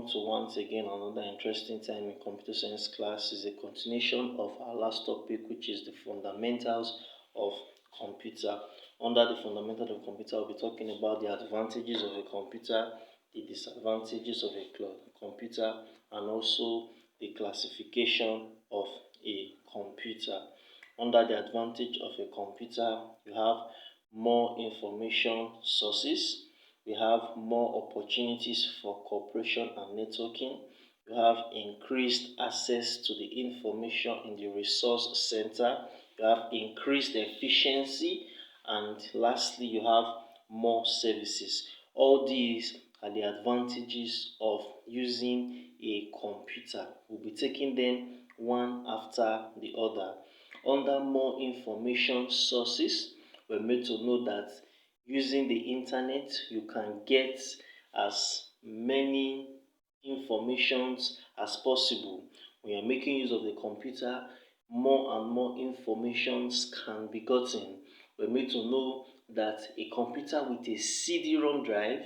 welcome to once again another interesting time in computer science class. Is a continuation of our last topic, which is the fundamentals of computer. Under the fundamentals of computer, we'll be talking about the advantages of a computer, the disadvantages of a computer, and also the classification of a computer. Under the advantage of a computer, you have more information sources. We have more opportunities for cooperation and networking. You have increased access to the information in the resource center. You have increased efficiency. And lastly, you have more services. All these are the advantages of using a computer. We'll be taking them one after the other. Under more information sources, we're made to know that using the internet, you can get as many informations as possible. When you're making use of the computer, more and more informations can be gotten. We're made to know that a computer with a CD-ROM drive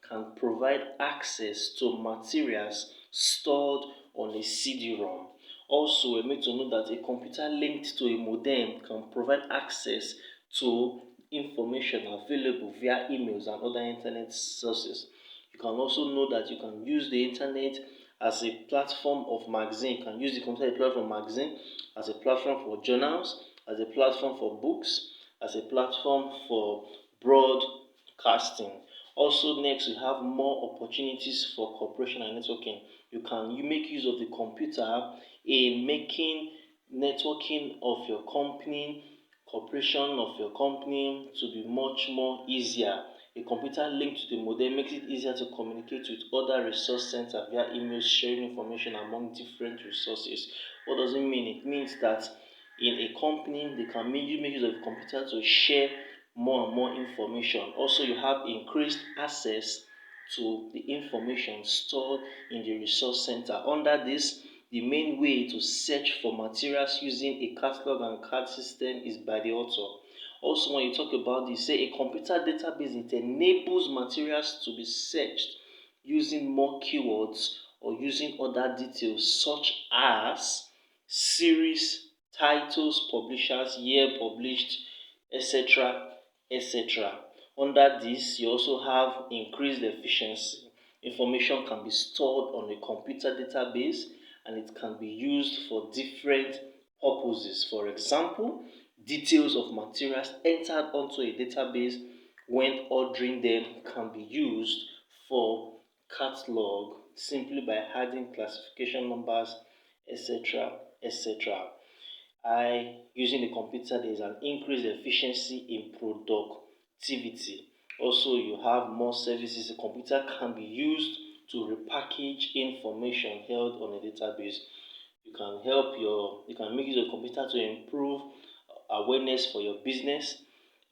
can provide access to materials stored on a CD-ROM. Also, we're made to know that a computer linked to a modem can provide access to information available via emails and other internet sources. You can also know that you can use the internet as a platform of magazine. You can use the computer as a platform for magazine, as a platform for journals, as a platform for books, as a platform for broadcasting. Also, next, we have more opportunities for cooperation and networking. You make use of the computer in making networking of your company, cooperation of your company to be much more easier. A computer linked to the modem makes it easier to communicate with other resource centers via emails, sharing information among different resources. What does it mean? It means that in a company, they can make use of the computer to share more and more information. Also, you have increased access to the information stored in the resource center. Under this, the main way to search for materials using a catalog and card system is by the author. Also, when you talk about this, say a computer database, it enables materials to be searched using more keywords or using other details such as series, titles, publishers, year published, etc. etc. Under this, you also have increased efficiency. Information can be stored on a computer database and it can be used for different purposes. For example, details of materials entered onto a database when ordering them can be used for catalog simply by adding classification numbers, etc. etc. Using the computer, there is an increased efficiency in productivity. Also, you have more services. The computer can be used to repackage information held on a database. You can make use of the computer to improve awareness for your business,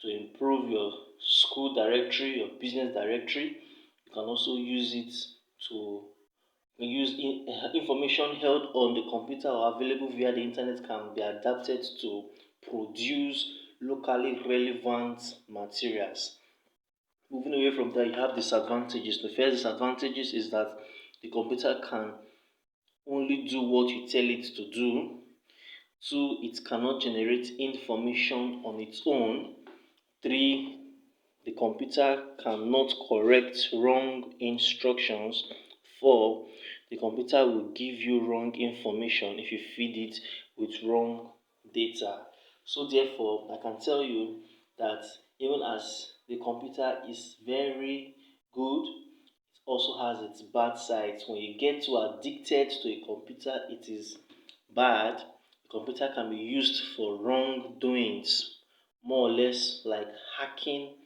to improve your school directory, your business directory. You can also use it to information held on the computer or available via the internet can be adapted to produce locally relevant materials. Moving away from that, you have disadvantages. The first disadvantages is that the computer can only do what you tell it to do. Two, it cannot generate information on its own. Three, the computer cannot correct wrong instructions. Four, the computer will give you wrong information if you feed it with wrong data. So therefore, I can tell you that even as the computer is very good, it also has its bad sides. When you get too addicted to a computer, it is bad. The computer can be used for wrongdoings, more or less like hacking.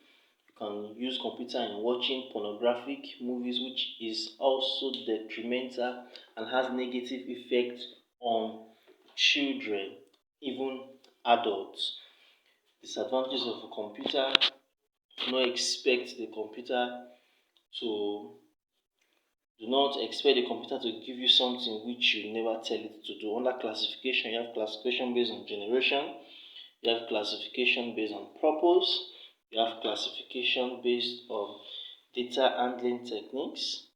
You can use computer in watching pornographic movies, which is also detrimental and has negative effect on children, even adults. Disadvantages of a computer: do not expect the computer to do not expect the computer to give you something which you never tell it to do. Under classification, you have classification based on generation, you have classification based on purpose, you have classification based on data handling techniques,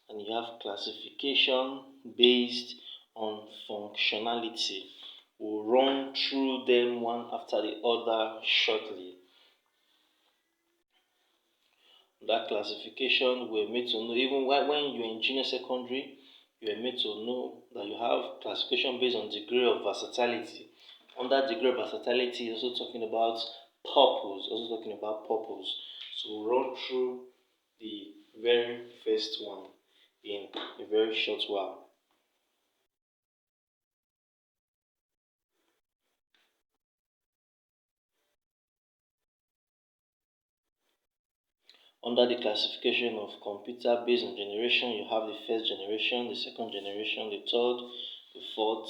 and you have classification based on functionality. We'll run through them one after the other shortly. That classification we're made to know, even when you're in junior secondary, you are made to know that you have classification based on degree of versatility. Under degree of versatility, also talking about purpose, So we'll run through the very first one in a very short while. Under the classification of computer based on generation, you have the first generation, the second generation, the third, the fourth,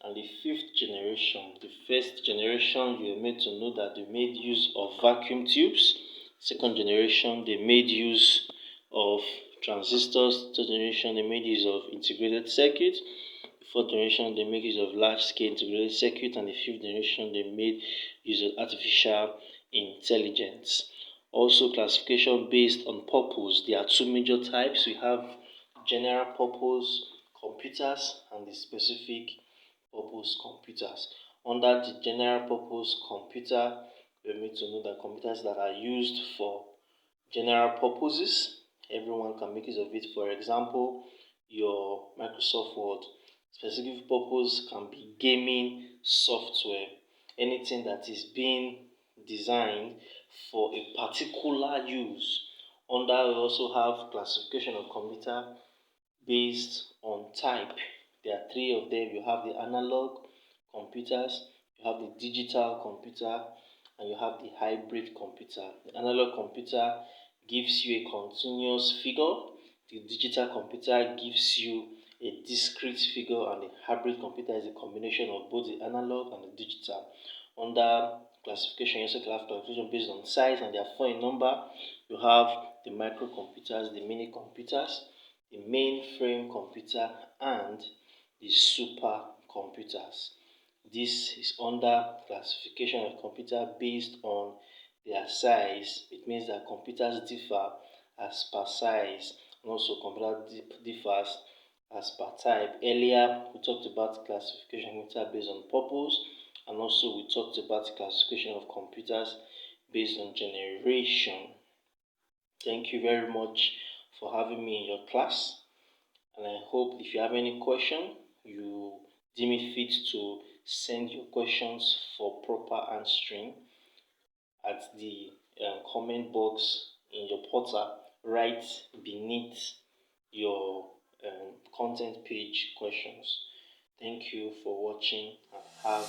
and the fifth generation. The first generation, you are made to know that they made use of vacuum tubes. Second generation, they made use of transistors. Third generation, they made use of integrated circuit. The fourth generation, they made use of large-scale integrated circuit. And the fifth generation, they made use of artificial intelligence. Also, classification based on purpose. There are two major types. We have general purpose computers and the specific purpose computers. Under the general purpose computer, we need to know that computers that are used for general purposes, everyone can make use of it. For example, your Microsoft Word. Specific purpose can be gaming software, anything that is being designed for a particular use. Under we also have classification of computer based on type. There are three of them. You have the analog computers, you have the digital computer, and you have the hybrid computer. The analog computer gives you a continuous figure. The digital computer gives you a discrete figure, and the hybrid computer is a combination of both the analog and the digital. Under classification, you also have classification based on size, and there are four in number. You have the microcomputers, the mini computers, the mainframe computer, and the supercomputers. This is under classification of computer based on their size. It means that computers differ as per size, and also computer differs as per type. Earlier, we talked about classification of computer based on purpose, and also we talked about classification of computers based on generation. Thank you very much for having me in your class, and I hope if you have any question, you deem it fit to send your questions for proper answering at the comment box in your portal right beneath your content page questions. Thank you for watching and have